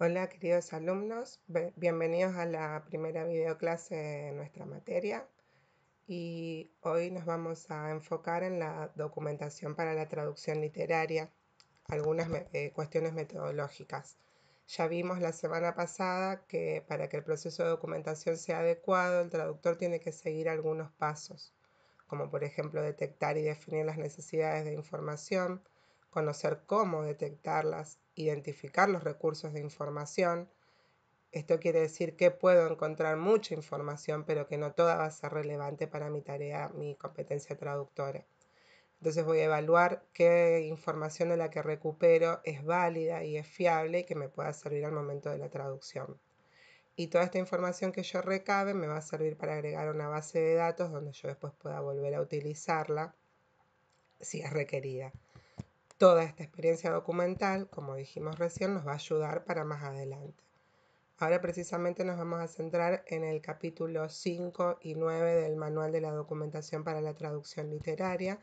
Hola queridos alumnos, bienvenidos a la primera videoclase de nuestra materia y hoy nos vamos a enfocar en la documentación para la traducción literaria, algunas cuestiones metodológicas. Ya vimos la semana pasada que para que el proceso de documentación sea adecuado, el traductor tiene que seguir algunos pasos, como por ejemplo detectar y definir las necesidades de información, conocer cómo detectarlas, identificar los recursos de información. Esto quiere decir que puedo encontrar mucha información, pero que no toda va a ser relevante para mi tarea, mi competencia traductora. Entonces voy a evaluar qué información de la que recupero es válida y es fiable y que me pueda servir al momento de la traducción. Y toda esta información que yo recabe me va a servir para agregar una base de datos donde yo después pueda volver a utilizarla si es requerida. Toda esta experiencia documental, como dijimos recién, nos va a ayudar para más adelante. Ahora precisamente nos vamos a centrar en el capítulo 5 y 9 del Manual de la Documentación para la Traducción Literaria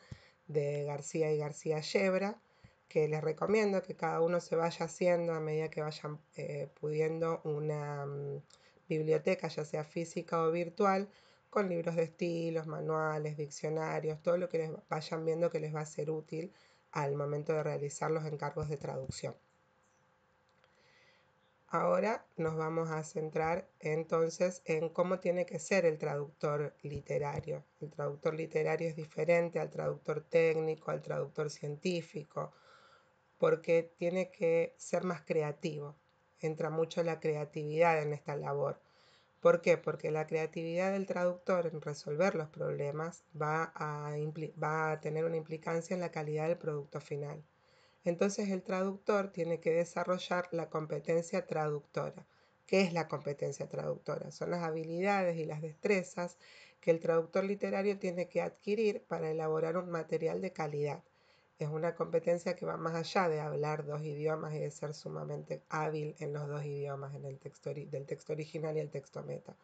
de García y García Yebra, que les recomiendo que cada uno se vaya haciendo a medida que vayan pudiendo una biblioteca, ya sea física o virtual, con libros de estilos, manuales, diccionarios, todo lo que les vayan viendo que les va a ser útil al momento de realizar los encargos de traducción. Ahora nos vamos a centrar entonces en cómo tiene que ser el traductor literario. El traductor literario es diferente al traductor técnico, al traductor científico, porque tiene que ser más creativo. Entra mucho la creatividad en esta labor. ¿Por qué? Porque la creatividad del traductor en resolver los problemas va a tener una implicancia en la calidad del producto final. Entonces el traductor tiene que desarrollar la competencia traductora. ¿Qué es la competencia traductora? Son las habilidades y las destrezas que el traductor literario tiene que adquirir para elaborar un material de calidad. Es una competencia que va más allá de hablar dos idiomas y de ser sumamente hábil en los dos idiomas, en el del texto original y el texto meta.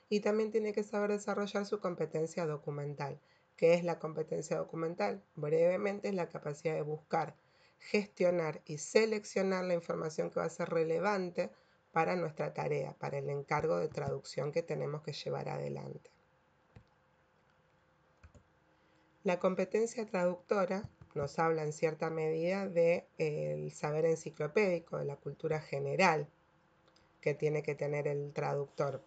Y también tiene que saber desarrollar su competencia documental. ¿Qué es la competencia documental? Brevemente es la capacidad de buscar, gestionar y seleccionar la información que va a ser relevante para nuestra tarea, para el encargo de traducción que tenemos que llevar adelante. La competencia traductora nos habla en cierta medida del saber enciclopédico, de la cultura general que tiene que tener el traductor.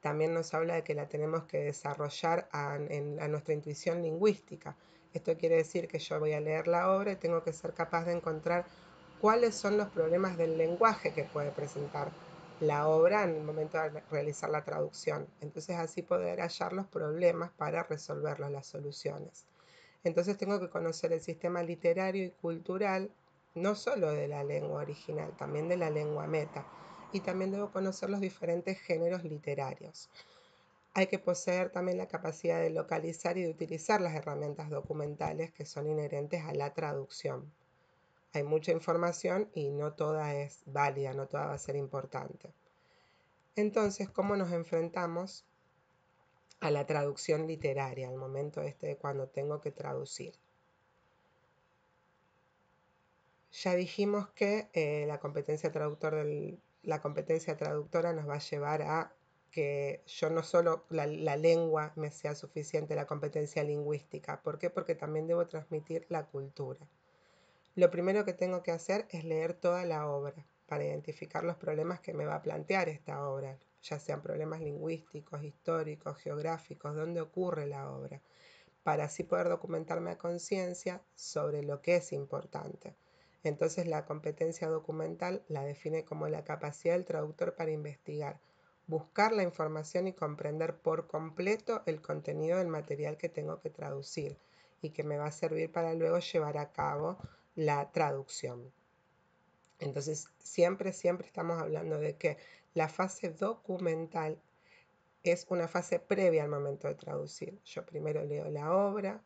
También nos habla de que la tenemos que desarrollar a nuestra intuición lingüística. Esto quiere decir que yo voy a leer la obra y tengo que ser capaz de encontrar cuáles son los problemas del lenguaje que puede presentar la obra en el momento de realizar la traducción. Entonces así poder hallar los problemas para resolverlos, las soluciones. Entonces tengo que conocer el sistema literario y cultural, no solo de la lengua original, también de la lengua meta. Y también debo conocer los diferentes géneros literarios. Hay que poseer también la capacidad de localizar y de utilizar las herramientas documentales que son inherentes a la traducción. Hay mucha información y no toda es válida, no toda va a ser importante. Entonces, ¿cómo nos enfrentamos a la traducción literaria, al momento de cuando tengo que traducir? Ya dijimos que la competencia traductora nos va a llevar a que yo no solo la lengua me sea suficiente, la competencia lingüística. ¿Por qué? Porque también debo transmitir la cultura. Lo primero que tengo que hacer es leer toda la obra para identificar los problemas que me va a plantear esta obra, ya sean problemas lingüísticos, históricos, geográficos, dónde ocurre la obra, para así poder documentarme a conciencia sobre lo que es importante. Entonces la competencia documental la define como la capacidad del traductor para investigar, buscar la información y comprender por completo el contenido del material que tengo que traducir y que me va a servir para luego llevar a cabo la traducción. Entonces siempre estamos hablando de que la fase documental es una fase previa al momento de traducir. Yo primero leo la obra,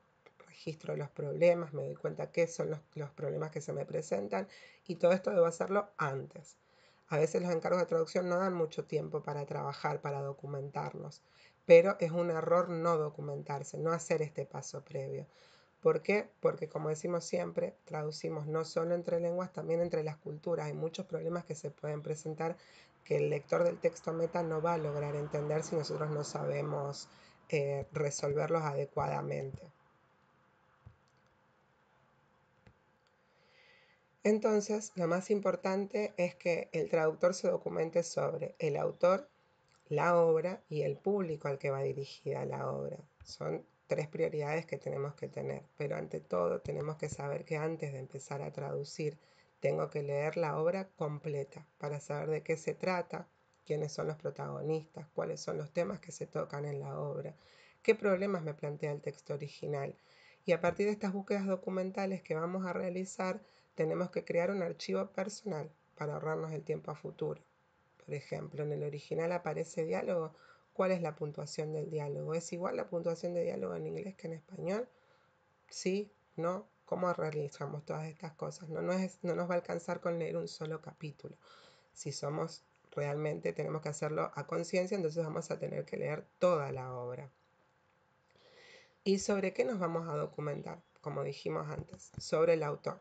registro los problemas, me doy cuenta qué son los problemas que se me presentan y todo esto debo hacerlo antes. A veces los encargos de traducción no dan mucho tiempo para trabajar, para documentarnos, pero es un error no documentarse, no hacer este paso previo, ¿Por qué? Porque como decimos siempre, traducimos no solo entre lenguas, también entre las culturas. Hay muchos problemas que se pueden presentar que el lector del texto meta no va a lograr entender si nosotros no sabemos resolverlos adecuadamente. Entonces, lo más importante es que el traductor se documente sobre el autor, la obra y el público al que va dirigida la obra. Son tres prioridades que tenemos que tener, pero ante todo tenemos que saber que antes de empezar a traducir tengo que leer la obra completa para saber de qué se trata, quiénes son los protagonistas, cuáles son los temas que se tocan en la obra, qué problemas me plantea el texto original. Y a partir de estas búsquedas documentales que vamos a realizar, tenemos que crear un archivo personal para ahorrarnos el tiempo a futuro. Por ejemplo, en el original aparece diálogo. ¿Cuál es la puntuación del diálogo? ¿Es igual la puntuación de diálogo en inglés que en español? ¿Sí? ¿No? ¿Cómo realizamos todas estas cosas? No nos va a alcanzar con leer un solo capítulo. Si somos realmente, tenemos que hacerlo a conciencia, entonces vamos a tener que leer toda la obra. ¿Y sobre qué nos vamos a documentar? Como dijimos antes, sobre el autor.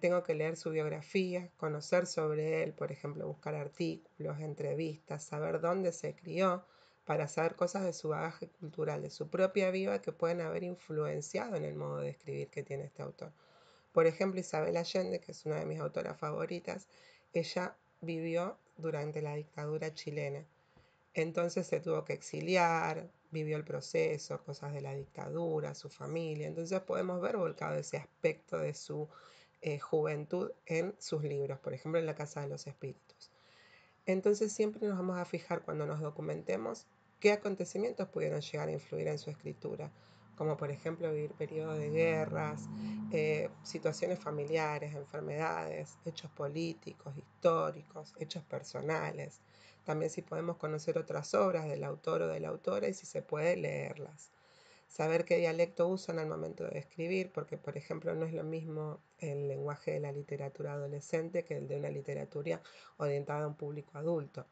Tengo que leer su biografía, conocer sobre él, por ejemplo, buscar artículos, entrevistas, saber dónde se crió, para saber cosas de su bagaje cultural, de su propia vida que pueden haber influenciado en el modo de escribir que tiene este autor. Por ejemplo, Isabel Allende, que es una de mis autoras favoritas, ella vivió durante la dictadura chilena. Entonces se tuvo que exiliar, vivió el proceso, cosas de la dictadura, su familia. Entonces podemos ver volcado ese aspecto de su juventud en sus libros, por ejemplo en La Casa de los Espíritus. Entonces siempre nos vamos a fijar cuando nos documentemos qué acontecimientos pudieron llegar a influir en su escritura, como por ejemplo vivir periodos de guerras, situaciones familiares, enfermedades, hechos políticos, históricos, hechos personales. También si podemos conocer otras obras del autor o de la autora y si se puede leerlas. Saber qué dialecto usan al momento de escribir, porque por ejemplo no es lo mismo el lenguaje de la literatura adolescente que el de una literatura orientada a un público adulto.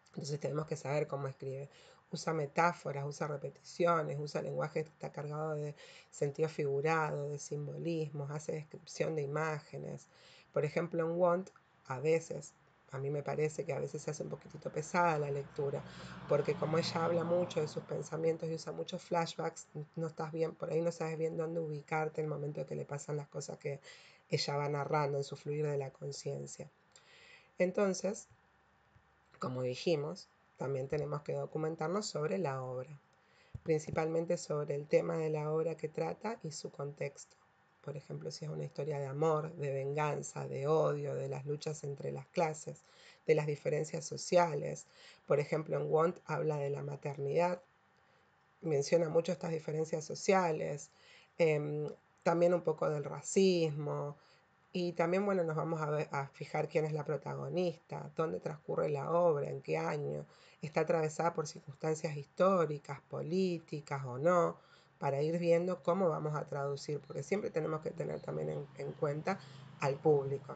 Entonces tenemos que saber cómo escribe. Usa metáforas, usa repeticiones, usa lenguaje que está cargado de sentido figurado, de simbolismos, hace descripción de imágenes. Por ejemplo, en Want, a veces, a mí me parece que a veces se hace un poquitito pesada la lectura, porque como ella habla mucho de sus pensamientos y usa muchos flashbacks, no estás bien, por ahí no sabes bien dónde ubicarte en el momento que le pasan las cosas que ella va narrando en su fluir de la conciencia. Entonces, como dijimos, también tenemos que documentarnos sobre la obra, principalmente sobre el tema de la obra que trata y su contexto. Por ejemplo, si es una historia de amor, de venganza, de odio, de las luchas entre las clases, de las diferencias sociales. Por ejemplo, en Want habla de la maternidad, menciona mucho estas diferencias sociales, también un poco del racismo, y también, bueno, nos vamos a fijar quién es la protagonista, dónde transcurre la obra, en qué año, está atravesada por circunstancias históricas, políticas o no, para ir viendo cómo vamos a traducir, porque siempre tenemos que tener también en cuenta al público.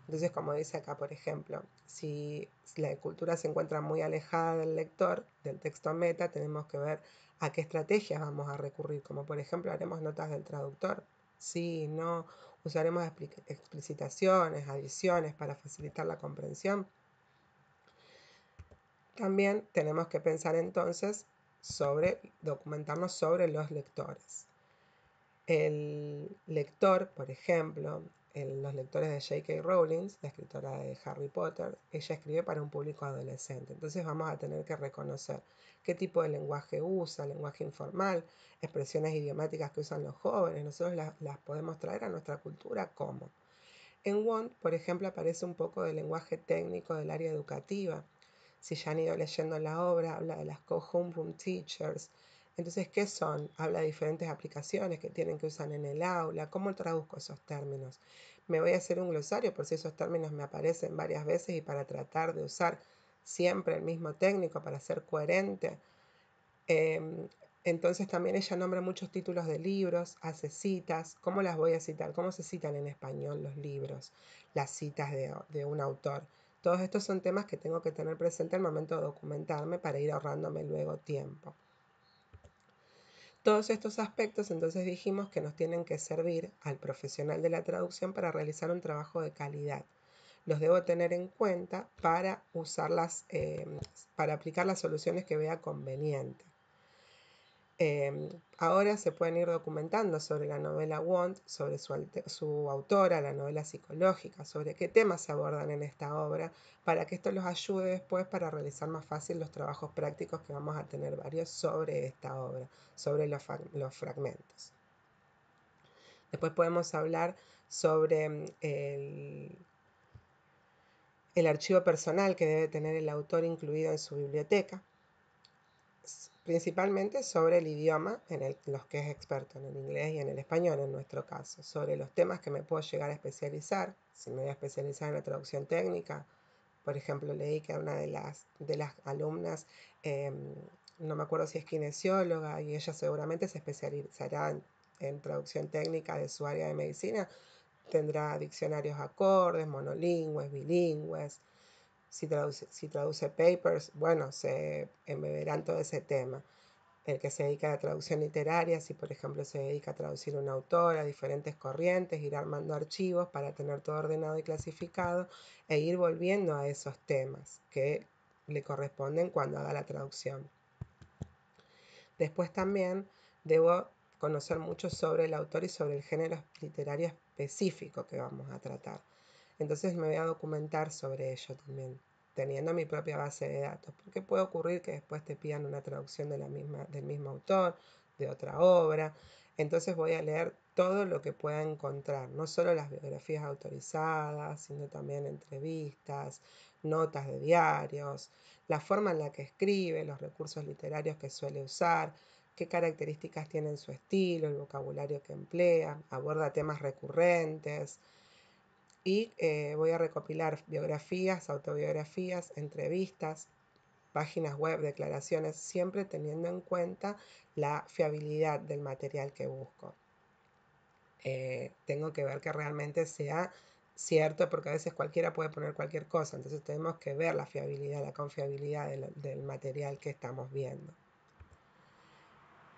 Entonces, como dice acá, por ejemplo, si la cultura se encuentra muy alejada del lector, del texto meta, tenemos que ver a qué estrategias vamos a recurrir, como por ejemplo haremos notas del traductor, sí, no, usaremos explicitaciones, adiciones para facilitar la comprensión. También tenemos que pensar entonces documentarnos sobre los lectores. El lector, por ejemplo, los lectores de J.K. Rowling, la escritora de Harry Potter, ella escribe para un público adolescente. Entonces vamos a tener que reconocer qué tipo de lenguaje usa, lenguaje informal, expresiones idiomáticas que usan los jóvenes. Nosotros las podemos traer a nuestra cultura como. En Want, por ejemplo, aparece un poco de lenguaje técnico del área educativa. Si ya han ido leyendo la obra, habla de las co-homeroom teachers. Entonces, ¿qué son? Habla de diferentes aplicaciones que tienen que usar en el aula. ¿Cómo traduzco esos términos? Me voy a hacer un glosario por si esos términos me aparecen varias veces y para tratar de usar siempre el mismo técnico para ser coherente. Entonces también ella nombra muchos títulos de libros, hace citas. ¿Cómo las voy a citar? ¿Cómo se citan en español los libros? Las citas de un autor. Todos estos son temas que tengo que tener presente al momento de documentarme para ir ahorrándome luego tiempo. Todos estos aspectos entonces dijimos que nos tienen que servir al profesional de la traducción para realizar un trabajo de calidad. Los debo tener en cuenta para usarlas, para aplicar las soluciones que vea conveniente. Ahora se pueden ir documentando sobre la novela Want, sobre su autora, la novela psicológica, sobre qué temas se abordan en esta obra, para que esto los ayude después para realizar más fácil los trabajos prácticos que vamos a tener varios sobre esta obra, sobre los fragmentos. Después podemos hablar sobre el archivo personal que debe tener el autor incluido en su biblioteca, principalmente sobre el idioma en los que es experto, en el inglés y en el español en nuestro caso, sobre los temas que me puedo llegar a especializar, si me voy a especializar en la traducción técnica. Por ejemplo, leí que una de las alumnas, no me acuerdo si es kinesióloga, y ella seguramente se especializará en traducción técnica de su área de medicina. Tendrá diccionarios acordes, monolingües, bilingües. Si traduce papers, bueno, se embeberá en todo ese tema. El que se dedica a la traducción literaria, si por ejemplo se dedica a traducir un autor a diferentes corrientes, ir armando archivos para tener todo ordenado y clasificado e ir volviendo a esos temas que le corresponden cuando haga la traducción. Después también debo conocer mucho sobre el autor y sobre el género literario específico que vamos a tratar. Entonces me voy a documentar sobre ello también, teniendo mi propia base de datos, porque puede ocurrir que después te pidan una traducción del mismo autor, de otra obra. Entonces voy a leer todo lo que pueda encontrar, no solo las biografías autorizadas, sino también entrevistas, notas de diarios, la forma en la que escribe, los recursos literarios que suele usar, qué características tiene en su estilo, el vocabulario que emplea, aborda temas recurrentes. Y voy a recopilar biografías, autobiografías, entrevistas, páginas web, declaraciones, siempre teniendo en cuenta la fiabilidad del material que busco. Tengo que ver que realmente sea cierto, porque a veces cualquiera puede poner cualquier cosa, entonces tenemos que ver la fiabilidad, la confiabilidad del material que estamos viendo.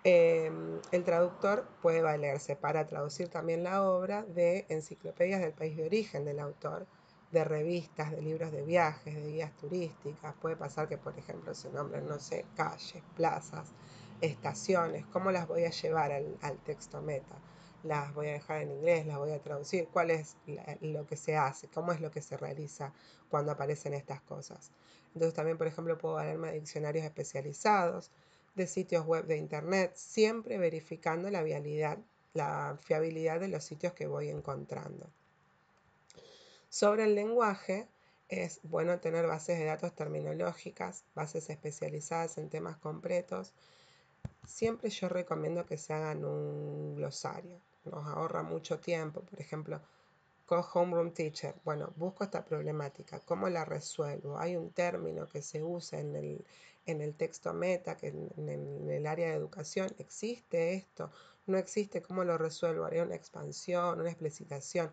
El traductor puede valerse para traducir también la obra de enciclopedias del país de origen del autor, de revistas, de libros de viajes, de guías turísticas. Puede pasar que, por ejemplo, se nombren, no sé, calles, plazas, estaciones. ¿Cómo las voy a llevar al texto meta? ¿Las voy a dejar en inglés? ¿Las voy a traducir? ¿Cuál es lo que se hace? ¿Cómo es lo que se realiza cuando aparecen estas cosas? Entonces también, por ejemplo, puedo valerme de diccionarios especializados, de sitios web de internet, siempre verificando la fiabilidad de los sitios que voy encontrando. Sobre el lenguaje, es bueno tener bases de datos terminológicas, bases especializadas en temas completos. Siempre yo recomiendo que se hagan un glosario, nos ahorra mucho tiempo. Por ejemplo, Homeroom Teacher, bueno, busco esta problemática, ¿cómo la resuelvo? Hay un término que se usa en el texto meta, que en el área de educación, ¿existe esto? ¿No existe? ¿Cómo lo resuelvo? Haré una expansión, una explicitación,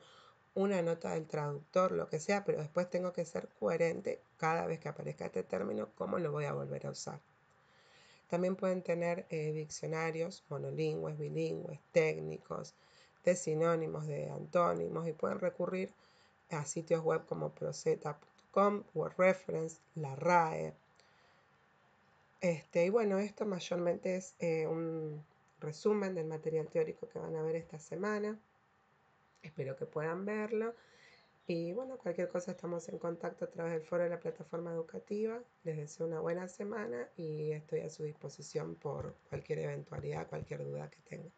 una nota del traductor, lo que sea, pero después tengo que ser coherente cada vez que aparezca este término, ¿cómo lo voy a volver a usar? También pueden tener diccionarios monolingües, bilingües, técnicos, de sinónimos, de antónimos, y pueden recurrir a sitios web como proceta.com, Word Reference, la RAE. Y bueno, esto mayormente es un resumen del material teórico que van a ver esta semana. Espero que puedan verlo. Y bueno, cualquier cosa estamos en contacto a través del foro de la plataforma educativa. Les deseo una buena semana y estoy a su disposición por cualquier eventualidad, cualquier duda que tengan.